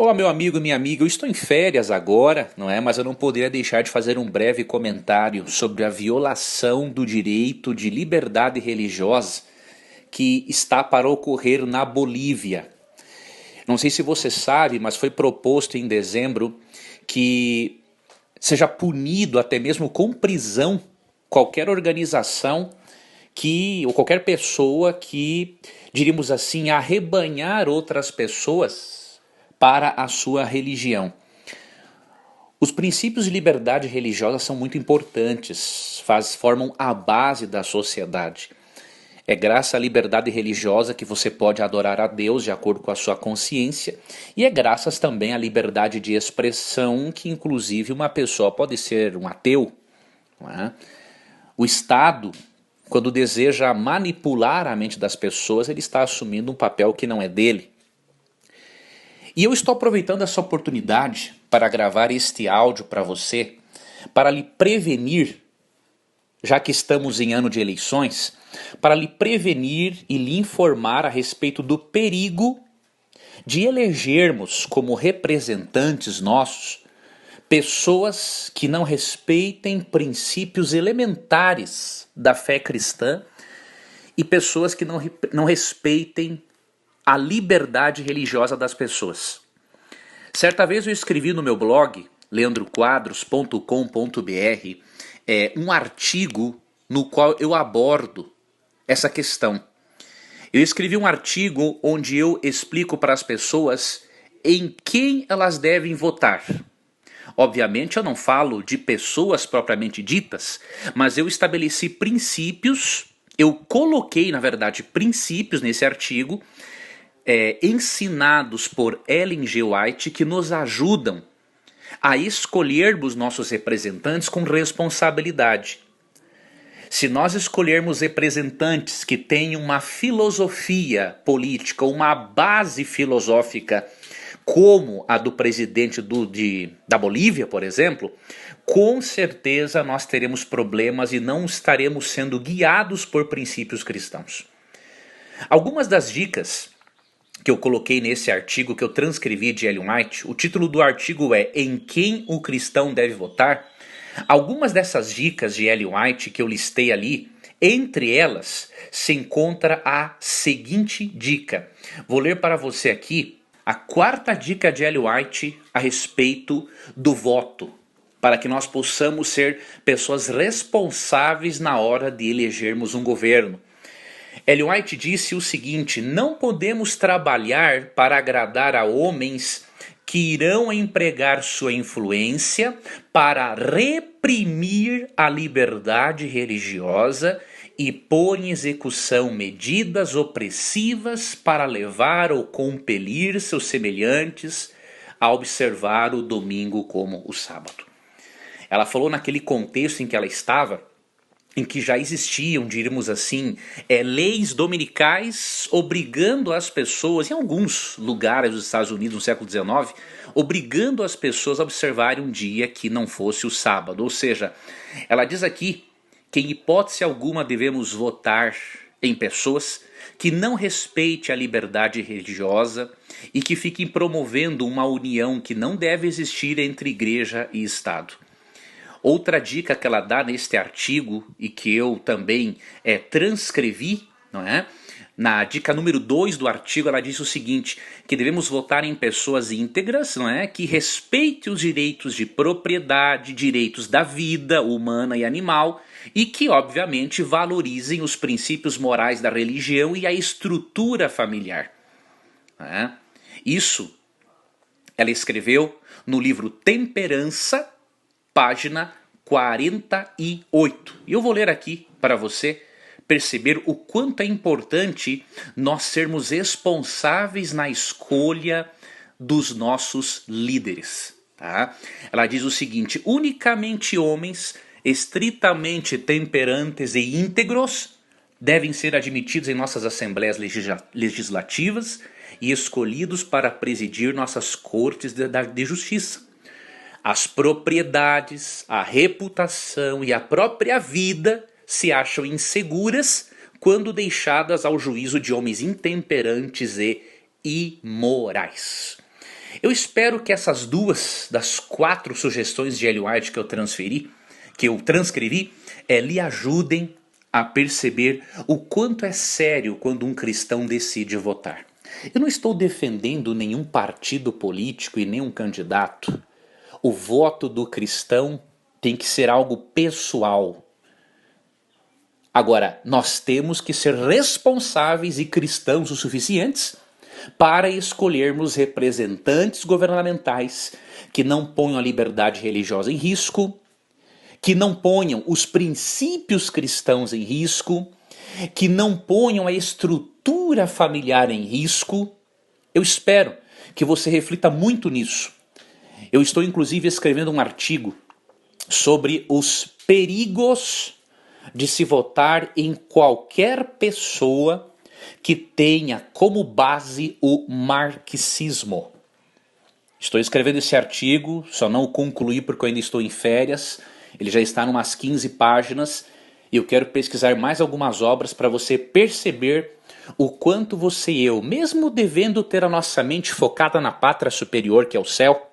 Olá, meu amigo e minha amiga, eu estou em férias agora, não é? Mas eu não poderia deixar de fazer um breve comentário sobre a violação do direito de liberdade religiosa que está para ocorrer na Bolívia. Não sei se você sabe, mas foi proposto em dezembro que seja punido até mesmo com prisão qualquer organização ou qualquer pessoa que, diríamos assim, arrebanhar outras pessoas para a sua religião. Os princípios de liberdade religiosa são muito importantes, formam a base da sociedade. É graças à liberdade religiosa que você pode adorar a Deus de acordo com a sua consciência, e é graças também à liberdade de expressão que, inclusive, uma pessoa pode ser um ateu. Não é? O Estado, quando deseja manipular a mente das pessoas, ele está assumindo um papel que não é dele. E eu estou aproveitando essa oportunidade para gravar este áudio para você, para lhe prevenir, já que estamos em ano de eleições, para lhe prevenir e lhe informar a respeito do perigo de elegermos como representantes nossos pessoas que não respeitem princípios elementares da fé cristã e pessoas que não respeitem a liberdade religiosa das pessoas. Certa vez eu escrevi no meu blog, leandroquadros.com.br, um artigo no qual eu abordo essa questão. Eu escrevi um artigo onde eu explico para as pessoas em quem elas devem votar. Obviamente eu não falo de pessoas propriamente ditas, mas eu estabeleci princípios, eu coloquei na verdade princípios nesse artigo, ensinados por Ellen G. White, que nos ajudam a escolhermos nossos representantes com responsabilidade. Se nós escolhermos representantes que têm uma filosofia política, uma base filosófica, como a do presidente da Bolívia, por exemplo, com certeza nós teremos problemas e não estaremos sendo guiados por princípios cristãos. Algumas das dicas que eu coloquei nesse artigo que eu transcrevi de Ellen White, o título do artigo é Em Quem o Cristão Deve Votar. Algumas dessas dicas de Ellen White que eu listei ali, entre elas se encontra a seguinte dica. Vou ler para você aqui a quarta dica de Ellen White a respeito do voto, para que nós possamos ser pessoas responsáveis na hora de elegermos um governo. Ellen White disse o seguinte: não podemos trabalhar para agradar a homens que irão empregar sua influência para reprimir a liberdade religiosa e pôr em execução medidas opressivas para levar ou compelir seus semelhantes a observar o domingo como o sábado. Ela falou naquele contexto em que ela estava, em que já existiam, diríamos assim, leis dominicais obrigando as pessoas, em alguns lugares dos Estados Unidos no século XIX, obrigando as pessoas a observarem um dia que não fosse o sábado. Ou seja, ela diz aqui que em hipótese alguma devemos votar em pessoas que não respeitem a liberdade religiosa e que fiquem promovendo uma união que não deve existir entre igreja e Estado. Outra dica que ela dá neste artigo e que eu também transcrevi, não é? Na dica número 2 do artigo, ela diz o seguinte, que devemos votar em pessoas íntegras, não é? Que respeitem os direitos de propriedade, direitos da vida humana e animal e que, obviamente, valorizem os princípios morais da religião e a estrutura familiar. Não é? Isso ela escreveu no livro Temperança, página 48. E eu vou ler aqui para você perceber o quanto é importante nós sermos responsáveis na escolha dos nossos líderes. Tá? Ela diz o seguinte: unicamente homens estritamente temperantes e íntegros devem ser admitidos em nossas assembleias legislativas e escolhidos para presidir nossas cortes de justiça. As propriedades, a reputação e a própria vida se acham inseguras quando deixadas ao juízo de homens intemperantes e imorais. Eu espero que essas duas das 4 sugestões de Ellen White que eu transcrevi, lhe ajudem a perceber o quanto é sério quando um cristão decide votar. Eu não estou defendendo nenhum partido político e nenhum candidato. O voto do cristão tem que ser algo pessoal. Agora, nós temos que ser responsáveis e cristãos o suficientes para escolhermos representantes governamentais que não ponham a liberdade religiosa em risco, que não ponham os princípios cristãos em risco, que não ponham a estrutura familiar em risco. Eu espero que você reflita muito nisso. Eu estou inclusive escrevendo um artigo sobre os perigos de se votar em qualquer pessoa que tenha como base o marxismo. Estou escrevendo esse artigo, só não o concluí porque eu ainda estou em férias. Ele já está em umas 15 páginas e eu quero pesquisar mais algumas obras para você perceber o quanto você e eu, mesmo devendo ter a nossa mente focada na pátria superior, que é o céu,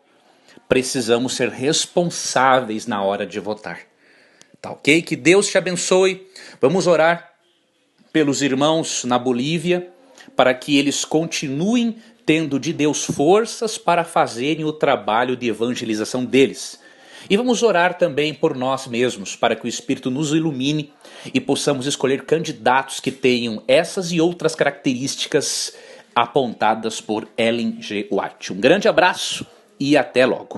precisamos ser responsáveis na hora de votar. Tá ok? Que Deus te abençoe. Vamos orar pelos irmãos na Bolívia para que eles continuem tendo de Deus forças para fazerem o trabalho de evangelização deles. E vamos orar também por nós mesmos, para que o Espírito nos ilumine e possamos escolher candidatos que tenham essas e outras características apontadas por Ellen G. White. Um grande abraço e até logo.